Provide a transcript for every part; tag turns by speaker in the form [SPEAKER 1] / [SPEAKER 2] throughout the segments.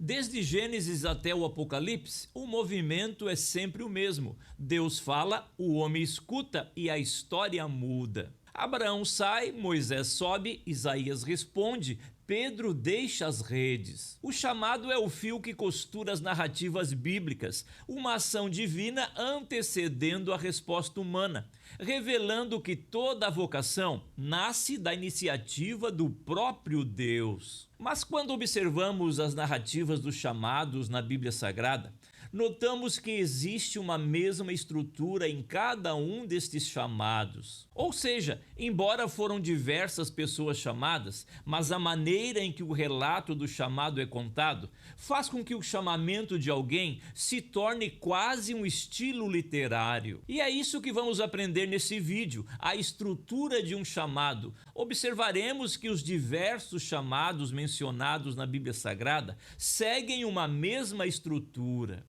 [SPEAKER 1] Desde Gênesis até o Apocalipse, o movimento é sempre o mesmo. Deus fala, o homem escuta e a história muda. Abraão sai, Moisés sobe, Isaías responde, Pedro deixa as redes. O chamado é o fio que costura as narrativas bíblicas, uma ação divina antecedendo a resposta humana, revelando que toda a vocação nasce da iniciativa do próprio Deus. Mas quando observamos as narrativas dos chamados na Bíblia Sagrada, notamos que existe uma mesma estrutura em cada um destes chamados. Ou seja, embora foram diversas pessoas chamadas, mas a maneira em que o relato do chamado é contado faz com que o chamamento de alguém se torne quase um estilo literário. E é isso que vamos aprender nesse vídeo, a estrutura de um chamado. Observaremos que os diversos chamados mencionados na Bíblia Sagrada seguem uma mesma estrutura.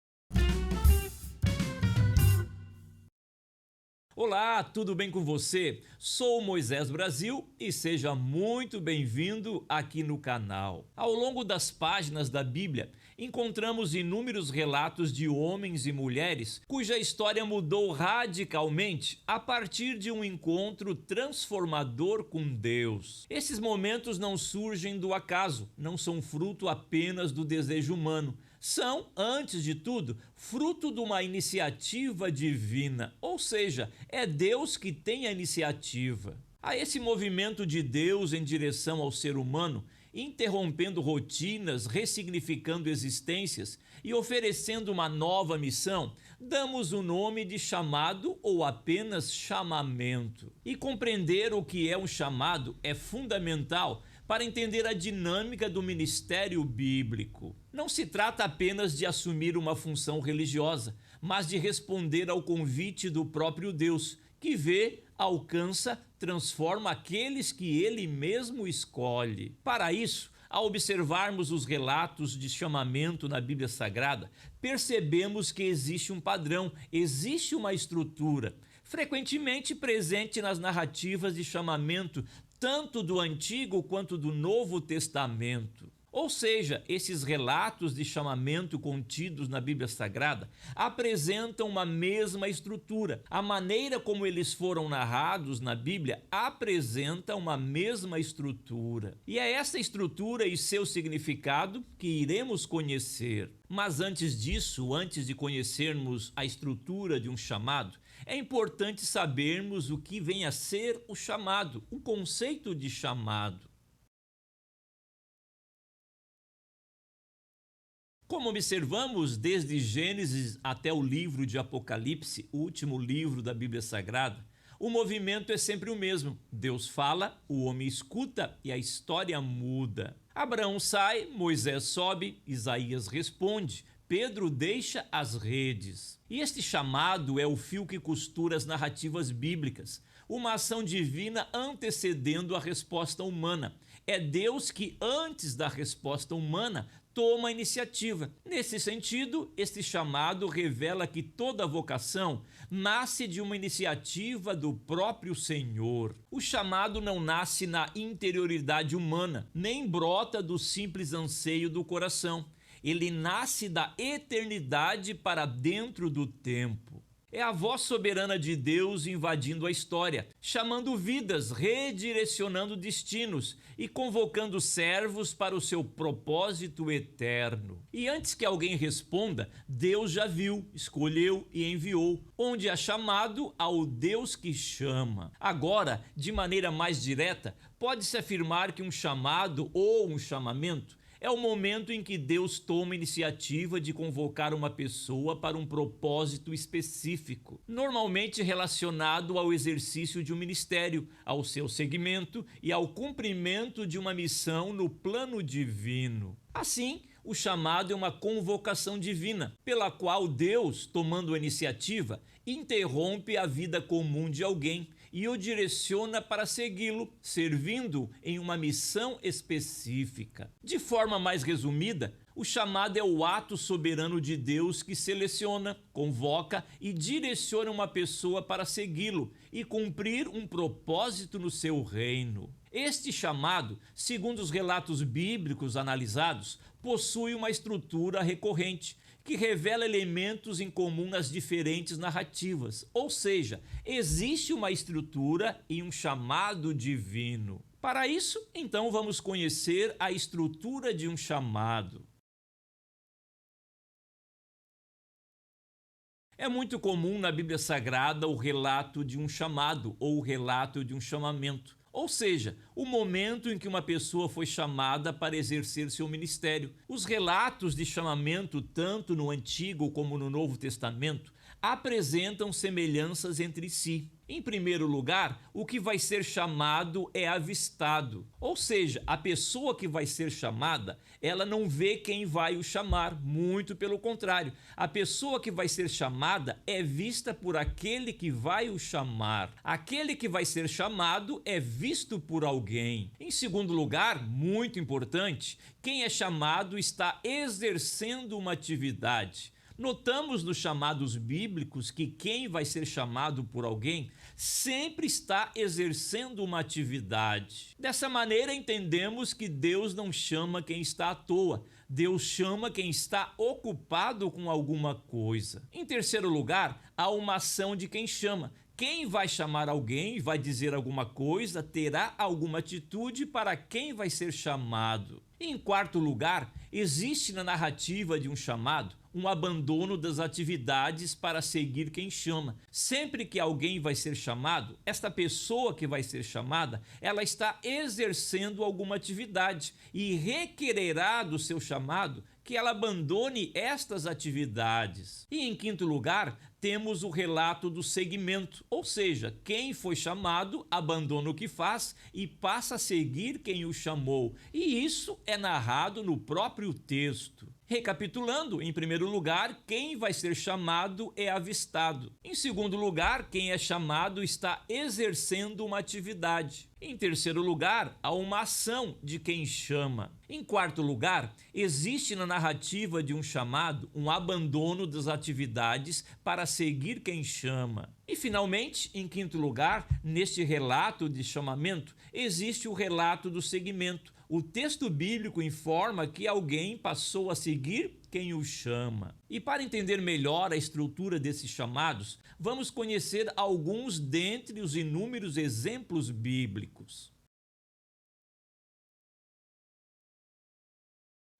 [SPEAKER 1] Olá, tudo bem com você? Sou Moisés Brasil e seja muito bem-vindo aqui no canal. Ao longo das páginas da Bíblia, encontramos inúmeros relatos de homens e mulheres cuja história mudou radicalmente a partir de um encontro transformador com Deus. Esses momentos não surgem do acaso, não são fruto apenas do desejo humano. São, antes de tudo, fruto de uma iniciativa divina, ou seja, é Deus que tem a iniciativa. A esse movimento de Deus em direção ao ser humano, interrompendo rotinas, ressignificando existências e oferecendo uma nova missão, damos o nome de chamado ou apenas chamamento. E compreender o que é um chamado é fundamental para entender a dinâmica do ministério bíblico. Não se trata apenas de assumir uma função religiosa, mas de responder ao convite do próprio Deus, que vê, alcança, transforma aqueles que Ele mesmo escolhe. Para isso, ao observarmos os relatos de chamamento na Bíblia Sagrada, percebemos que existe um padrão, existe uma estrutura, frequentemente presente nas narrativas de chamamento, tanto do Antigo quanto do Novo Testamento. Ou seja, esses relatos de chamamento contidos na Bíblia Sagrada apresentam uma mesma estrutura. A maneira como eles foram narrados na Bíblia apresenta uma mesma estrutura. E é essa estrutura e seu significado que iremos conhecer. Mas antes disso, antes de conhecermos a estrutura de um chamado, é importante sabermos o que vem a ser o chamado, o conceito de chamado. Como observamos desde Gênesis até o livro de Apocalipse, o último livro da Bíblia Sagrada, o movimento é sempre o mesmo. Deus fala, o homem escuta e a história muda. Abraão sai, Moisés sobe, Isaías responde, Pedro deixa as redes. E este chamado é o fio que costura as narrativas bíblicas, uma ação divina antecedendo a resposta humana. É Deus que, antes da resposta humana, toma a iniciativa. Nesse sentido, este chamado revela que toda vocação nasce de uma iniciativa do próprio Senhor. O chamado não nasce na interioridade humana, nem brota do simples anseio do coração. Ele nasce da eternidade para dentro do tempo. É a voz soberana de Deus invadindo a história, chamando vidas, redirecionando destinos e convocando servos para o seu propósito eterno. E antes que alguém responda, Deus já viu, escolheu e enviou, onde é chamado ao Deus que chama. Agora, de maneira mais direta, pode-se afirmar que um chamado ou um chamamento é o momento em que Deus toma a iniciativa de convocar uma pessoa para um propósito específico, normalmente relacionado ao exercício de um ministério, ao seu segmento e ao cumprimento de uma missão no plano divino. Assim, o chamado é uma convocação divina, pela qual Deus, tomando a iniciativa, interrompe a vida comum de alguém e o direciona para segui-lo, servindo em uma missão específica. De forma mais resumida, o chamado é o ato soberano de Deus que seleciona, convoca e direciona uma pessoa para segui-lo e cumprir um propósito no seu reino. Este chamado, segundo os relatos bíblicos analisados, possui uma estrutura recorrente, que revela elementos em comum nas diferentes narrativas, ou seja, existe uma estrutura e um chamado divino. Para isso, então, vamos conhecer a estrutura de um chamado. É muito comum na Bíblia Sagrada o relato de um chamado ou o relato de um chamamento. Ou seja, o momento em que uma pessoa foi chamada para exercer seu ministério. Os relatos de chamamento, tanto no Antigo como no Novo Testamento, apresentam semelhanças entre si. Em primeiro lugar, o que vai ser chamado é avistado. Ou seja, a pessoa que vai ser chamada, ela não vê quem vai o chamar, muito pelo contrário. A pessoa que vai ser chamada é vista por aquele que vai o chamar. Aquele que vai ser chamado é visto por alguém. Em segundo lugar, muito importante, quem é chamado está exercendo uma atividade. Notamos nos chamados bíblicos que quem vai ser chamado por alguém sempre está exercendo uma atividade. Dessa maneira, entendemos que Deus não chama quem está à toa. Deus chama quem está ocupado com alguma coisa. Em terceiro lugar, há uma ação de quem chama. Quem vai chamar alguém, vai dizer alguma coisa, terá alguma atitude para quem vai ser chamado. Em quarto lugar, existe na narrativa de um chamado um abandono das atividades para seguir quem chama. Sempre que alguém vai ser chamado, esta pessoa que vai ser chamada, ela está exercendo alguma atividade e requererá do seu chamado que ela abandone estas atividades. E em quinto lugar, temos o relato do seguimento, ou seja, quem foi chamado abandona o que faz e passa a seguir quem o chamou. E isso é narrado no próprio texto. Recapitulando, em primeiro lugar, quem vai ser chamado é avistado. Em segundo lugar, quem é chamado está exercendo uma atividade. Em terceiro lugar, há uma ação de quem chama. Em quarto lugar, existe na narrativa de um chamado um abandono das atividades para seguir quem chama. E finalmente, em quinto lugar, neste relato de chamamento, existe o relato do seguimento. O texto bíblico informa que alguém passou a seguir quem o chama. E para entender melhor a estrutura desses chamados, vamos conhecer alguns dentre os inúmeros exemplos bíblicos.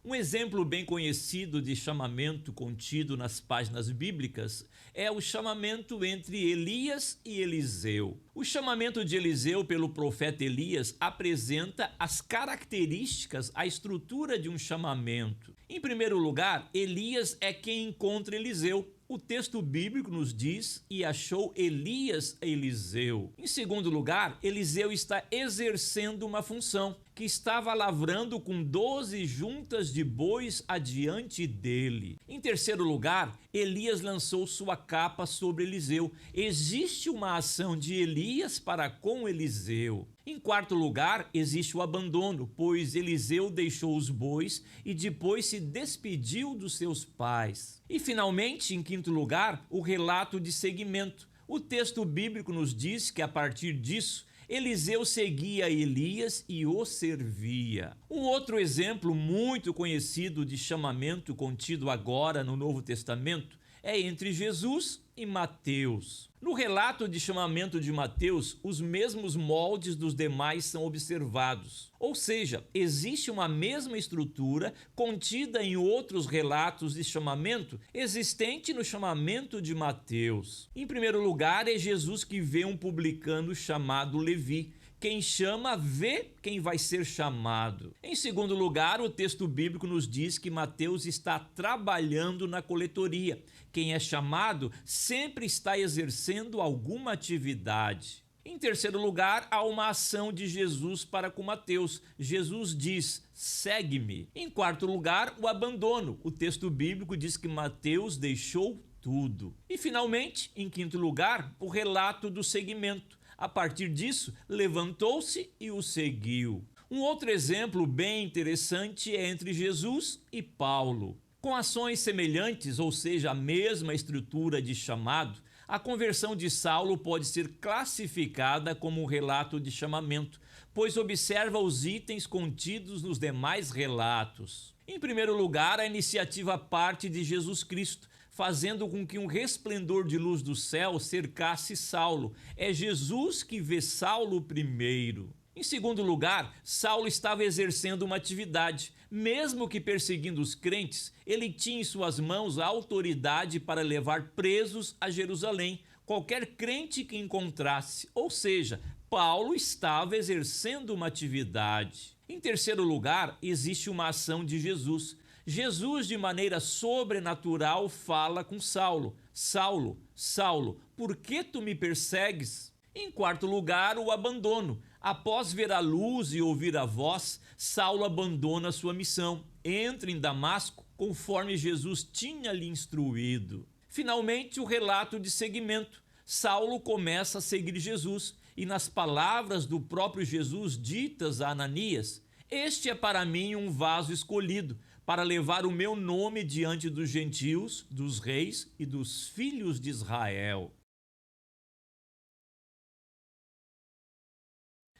[SPEAKER 1] Um exemplo bem conhecido de chamamento contido nas páginas bíblicas é o chamamento entre Elias e Eliseu. O chamamento de Eliseu pelo profeta Elias apresenta as características, a estrutura de um chamamento. Em primeiro lugar, Elias é quem encontra Eliseu. O texto bíblico nos diz: e achou Elias a Eliseu. Em segundo lugar, Eliseu está exercendo uma função, que estava lavrando com 12 juntas de bois adiante dele. Em terceiro lugar, Elias lançou sua capa sobre Eliseu. Existe uma ação de Elias para com Eliseu. Em quarto lugar, existe o abandono, pois Eliseu deixou os bois e depois se despediu dos seus pais. E finalmente, em quinto lugar, o relato de seguimento. O texto bíblico nos diz que a partir disso, Eliseu seguia Elias e o servia. Um outro exemplo muito conhecido de chamamento contido agora no Novo Testamento é entre Jesus e Mateus. No relato de chamamento de Mateus, os mesmos moldes dos demais são observados. Ou seja, existe uma mesma estrutura contida em outros relatos de chamamento existente no chamamento de Mateus. Em primeiro lugar, é Jesus que vê um publicano chamado Levi. Quem chama vê quem vai ser chamado. Em segundo lugar, o texto bíblico nos diz que Mateus está trabalhando na coletoria. Quem é chamado sempre está exercendo alguma atividade. Em terceiro lugar, há uma ação de Jesus para com Mateus. Jesus diz: segue-me. Em quarto lugar, o abandono. O texto bíblico diz que Mateus deixou tudo. E finalmente, em quinto lugar, o relato do seguimento. A partir disso, levantou-se e o seguiu. Um outro exemplo bem interessante é entre Jesus e Paulo. Com ações semelhantes, ou seja, a mesma estrutura de chamado, A conversão de Saulo pode ser classificada como um relato de chamamento, pois observa os itens contidos nos demais relatos. Em primeiro lugar, a iniciativa parte de Jesus Cristo, fazendo com que um resplendor de luz do céu cercasse Saulo. É Jesus que vê Saulo primeiro. Em segundo lugar, Saulo estava exercendo uma atividade. Mesmo que perseguindo os crentes, ele tinha em suas mãos a autoridade para levar presos a Jerusalém qualquer crente que encontrasse. Ou seja, Paulo estava exercendo uma atividade. Em terceiro lugar, existe uma ação de Jesus. Jesus, de maneira sobrenatural, fala com Saulo: Saulo, Saulo, por que tu me persegues? Em quarto lugar, o abandono. Após ver a luz e ouvir a voz, Saulo abandona sua missão. Entra em Damasco, conforme Jesus tinha lhe instruído. Finalmente, o relato de seguimento. Saulo começa a seguir Jesus e, nas palavras do próprio Jesus ditas a Ananias: este é para mim um vaso escolhido, para levar o meu nome diante dos gentios, dos reis e dos filhos de Israel.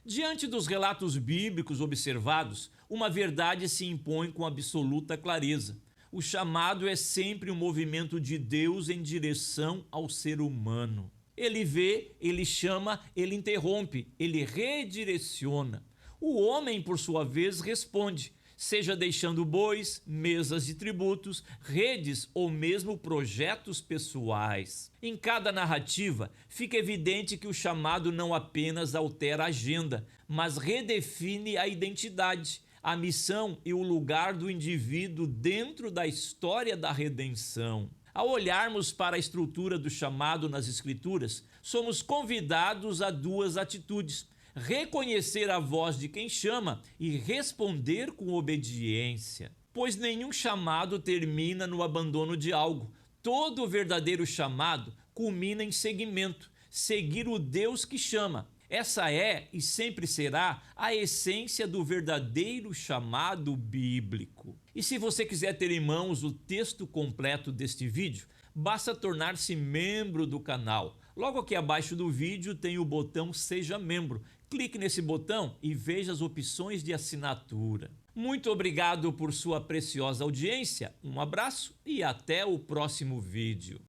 [SPEAKER 1] Diante dos relatos bíblicos observados, uma verdade se impõe com absoluta clareza. O chamado é sempre um movimento de Deus em direção ao ser humano. Ele vê, ele chama, ele interrompe, ele redireciona. O homem, por sua vez, responde, seja deixando bois, mesas de tributos, redes ou mesmo projetos pessoais. Em cada narrativa, fica evidente que o chamado não apenas altera a agenda, mas redefine a identidade, a missão e o lugar do indivíduo dentro da história da redenção. Ao olharmos para a estrutura do chamado nas Escrituras, somos convidados a duas atitudes: reconhecer a voz de quem chama e responder com obediência. Pois nenhum chamado termina no abandono de algo. Todo verdadeiro chamado culmina em seguimento, seguir o Deus que chama. Essa é e sempre será a essência do verdadeiro chamado bíblico. E se você quiser ter em mãos o texto completo deste vídeo, basta tornar-se membro do canal. Logo aqui abaixo do vídeo tem o botão Seja Membro. Clique nesse botão e veja as opções de assinatura. Muito obrigado por sua preciosa audiência, um abraço e até o próximo vídeo.